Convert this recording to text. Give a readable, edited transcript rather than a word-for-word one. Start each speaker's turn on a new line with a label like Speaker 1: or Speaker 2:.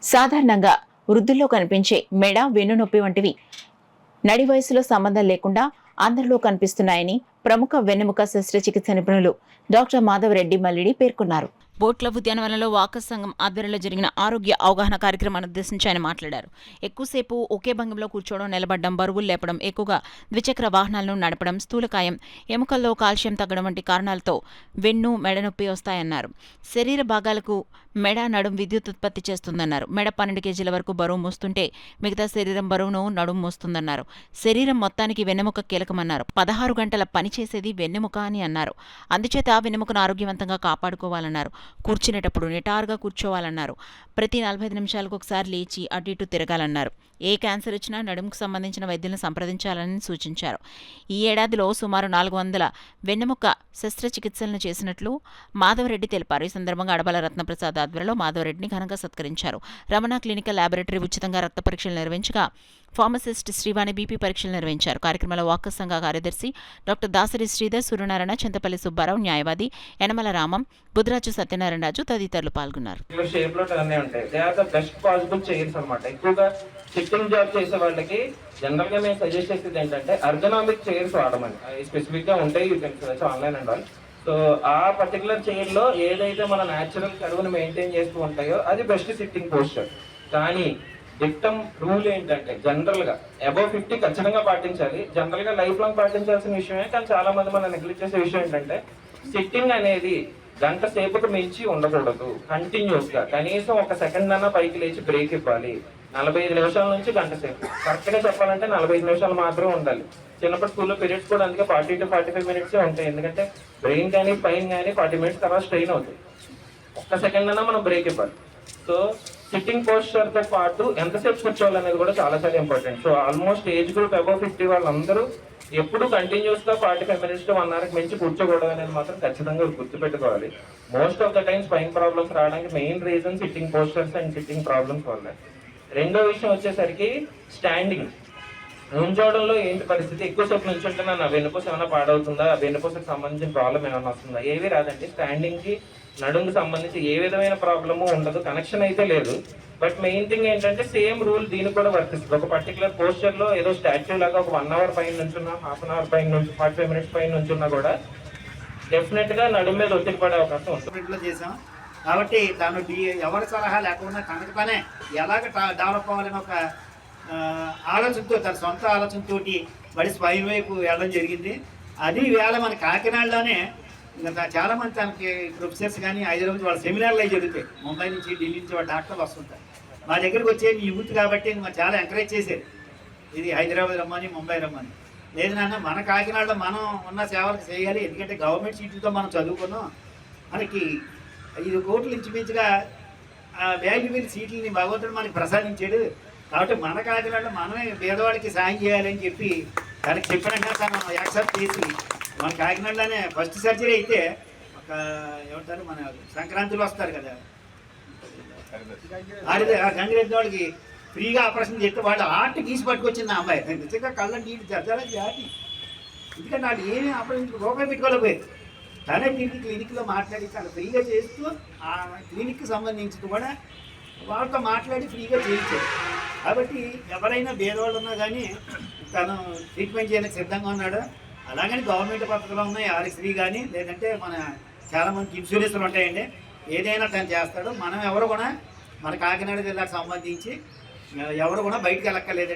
Speaker 1: సాధారణంగా వృద్ధుల్లో కనిపించే మెడ, వెన్నునొప్పి వంటివి నడి వయసులో సంబంధం లేకుండా అందరిలో కనిపిస్తున్నాయని ప్రముఖ వెన్నెముక శస్త్రచికిత్స నిపుణులు డాక్టర్ మాధవరెడ్డి మల్లిడి పేర్కొన్నారు. బోట్ల ఉద్యానవనంలో వాకర్స్ సంఘం ఆధ్వర్యంలో జరిగిన ఆరోగ్య అవగాహన కార్యక్రమాన్ని ఉద్దేశించి ఆయన మాట్లాడారు. ఎక్కువసేపు ఒకే భంగిమలో కూర్చోవడం, నిలబడడం, బరువులు లేపడం, ఎక్కువగా ద్విచక్ర వాహనాలను నడపడం, స్థూలకాయం, ఎముకల్లో కాల్షియం తగ్గడం వంటి కారణాలతో వెన్ను, మెడ నొప్పి వస్తాయన్నారు. శరీర భాగాలకు మెడ, నడుం విద్యుత్ ఉత్పత్తి చేస్తుందన్నారు. మెడ 12 కేజీల వరకు బరువు మోస్తుంటే మిగతా శరీరం బరువును నడుం మోస్తుందన్నారు. శరీరం మొత్తానికి వెన్నెముక కీలకమన్నారు. 16 గంటల పని చేసేది వెన్నెముక అని అన్నారు. అందుచేత వెన్నెముకను ఆరోగ్యవంతంగా కాపాడుకోవాలన్నారు. కూర్చునేటప్పుడు నిటారుగా కూర్చోవాలన్నారు. ప్రతి 45 నిమిషాలకు ఒకసారి లేచి అటు ఇటు తిరగాలన్నారు. ఏ క్యాన్సర్ వచ్చినా నడుముకు సంబంధించిన వైద్యులను సంప్రదించాలని సూచించారు. ఈ ఏడాదిలో సుమారు 400 వెన్నెముక శస్త్రచికిత్సలను చేసినట్లు మాధవరెడ్డి తెలిపారు. ఈ సందర్భంగా అడబాల రత్నప్రసాద్ ఆధ్వర్యంలో మాధవరెడ్డిని ఘనంగా సత్కరించారు. రమణ క్లినికల్ ల్యాబొరేటరీ ఉచితంగా రక్త పరీక్షలు నిర్వహించగా ఫార్మసిస్ట్ శ్రీవాణి బీపీ పరీక్షలు నిర్వహించారు. కార్యక్రమంలో వాకర్స్ సంఘ కార్యదర్శి డాక్టర్ దాసరి శ్రీధర్, సూర్యనారాయణ, చింతపల్లి సుబ్బారావు, న్యాయవాది యనమల రామం, బుద్ధరాజు సత్యనారాయణ రాజు తదితరులు పాల్గొన్నారు.
Speaker 2: సిట్టింగ్ జాబ్ చేసే వాళ్ళకి జనరల్ గా మేము సజెస్ట్ చేసేది ఏంటంటే అర్గనామిక్ చైర్స్ వాడమని. స్పెసిఫిక్ గా ఉంటాయి, you can search online and all. So ఆ పర్టికులర్ చైర్ లో ఏదైతే మన న్యాచురల్ కరువును మెయింటైన్ చేస్తూ ఉంటాయో అది బెస్ట్ సిట్టింగ్ పోస్చర్. కానీ డిక్టమ్ రూల్ ఏంటంటే జనరల్ గా అబౌవ్ 50 ఖచ్చితంగా పాటించాలి. జనరల్ గా లైఫ్ లాంగ్ పాటించాల్సిన విషయమే. కానీ చాలా మంది మనం నెగ్లెక్ట్ చేసే విషయం ఏంటంటే సిట్టింగ్ అనేది గంట సేపుకు మించి ఉండకూడదు. కంటిన్యూస్ గా కనీసం 1 సెకండ్ అన్నా పైకి లేచి బ్రేక్ ఇవ్వాలి. 45 నిమిషాల నుంచి గంట సేపు, కరెక్ట్ గా చెప్పాలంటే 45 నిమిషాలు మాత్రమే ఉండాలి. చిన్నప్పటి స్కూల్లో పీరియడ్స్ కూడా అందుకే 40 to 45 మినిట్సే ఉంటాయి. ఎందుకంటే బ్రెయిన్ కానీ స్పైన్ కానీ 40 మినిట్స్ తర్వాత స్ట్రెయిన్ అవుతుంది. 1 సెకండ్ అన్నా మనం బ్రేక్ ఇవ్వాలి. సో సిట్టింగ్ పోస్చర్ తో పాటు ఎంతసేపు కూర్చోవాలి అనేది కూడా చాలా చాలా important. So almost age group above 50 వాళ్ళందరూ ఎప్పుడు కంటిన్యూస్ గా 45 మినిట్స్ టు 1 hour మించి కూర్చోకూడదు అనేది మాత్రం ఖచ్చితంగా గుర్తుపెట్టుకోవాలి. Most of the time spine problems రావడానికి main reason sitting postures and sitting problems వల్ల. రెండో విషయం వచ్చేసరికి స్టాండింగ్. నుంచోవడంలో ఏంటి పరిస్థితి? ఎక్కువసేపు నుంచుంటున్నా నా వెన్నుపూస ఏమైనా పాడవుతుందా, వెన్నుపూసకు సంబంధించిన ప్రాబ్లం ఏమైనా వస్తుందా? ఏవి రాదండి. స్టాండింగ్ కి నడుముకు సంబంధించి ఏ విధమైన ప్రాబ్లము ఉండదు, కనెక్షన్ అయితే లేదు. బట్ మెయిన్ థింగ్ ఏంటంటే సేమ్ రూల్ దీనికి కూడా వర్తిస్తుంది. ఒక పర్టికులర్ పోస్చర్ లో ఏదో స్టాచ్యూ లాగా ఒక 1 hour పైన నుంచున్నా, హాఫ్ అన్ అవర్ పైన నుంచి 45 మినిట్స్ పైన నుంచున్నా కూడా డెఫినెట్ గా నడుము మీద ఒత్తిడి పడే అవకాశం ఉంటుంది.
Speaker 3: కాబట్టి తను ఎవరి సలహా లేకుండా తనకి పనే ఎలాగ డెవలప్ అవ్వాలని ఒక ఆలోచనతో, తన సొంత ఆలోచనతో బడి స్పైన్ వైపు వెళ్ళడం జరిగింది. అది వేళ మన కాకినాడలోనే చాలామంది తనకి ప్రొఫెసర్స్ కానీ హైదరాబాద్ వాళ్ళ సెమినార్లు అవి జరుగుతాయి. ముంబై నుంచి, ఢిల్లీ నుంచి వాళ్ళ డాక్టర్లు వస్తుంటారు. మా దగ్గరికి వచ్చే మీ యూత్ కాబట్టి చాలా ఎంకరేజ్ చేసేది. ఇది హైదరాబాద్ రమ్మని, ముంబై రమ్మని. లేదు నాన్న, మన కాకినాడలో మనం ఉన్న సేవలకు చేయాలి. ఎందుకంటే గవర్నమెంట్ సీట్లతో మనం చదువుకున్నాం. మనకి 5 కోట్లు ఇంచుమించుగా వాల్యుబుల్ సీట్లని భగవంతుడు మనకి ప్రసాదించాడు. కాబట్టి మన కాకినాడలో మనమే పేదవాడికి సాయం చేయాలని చెప్పి తనకి చెప్పినట్టుగా తను యాక్సెప్ట్ చేసి మన కాకినాడలోనే ఫస్ట్ సర్జరీ అయితే ఒక ఏమంటారు, మన సంక్రాంతిలో వస్తారు కదా గంగిరెడ్డి వాళ్ళకి ఫ్రీగా ఆపరేషన్ చేస్తే వాళ్ళు ఆర్ట్ గీసి పట్టుకొచ్చింది ఆ అమ్మాయి. నిజంగా కళ్ళ నీళ్ళు జరగాలి ఆర్ట్. ఎందుకంటే వాళ్ళు ఏమీ ఆపరేషన్ రూపాయి పెట్టుకోలేకపోయేది. తనే తిరిగి క్లినిక్లో మాట్లాడి తను ఫ్రీగా చేస్తూ ఆ క్లినిక్కి సంబంధించి కూడా వాళ్ళతో మాట్లాడి ఫ్రీగా చేయించాడు. కాబట్టి ఎవరైనా భేదవాళ్ళు ఉన్నా కానీ తను ట్రీట్మెంట్ చేయడానికి సిద్ధంగా ఉన్నాడు. అలాగని గవర్నమెంట్ పద్ధతిలో ఉన్నాయి ఆరోగ్యశ్రీ కానీ, లేదంటే మన చాలామంది ఇన్సూరెన్స్లు ఉంటాయండి. ఏదైనా తను చేస్తాడు. మనం ఎవరు కూడా మన కాకినాడ జిల్లాకు సంబంధించి ఎవరు కూడా బయటకు వెళ్ళక్కర్లేదండి.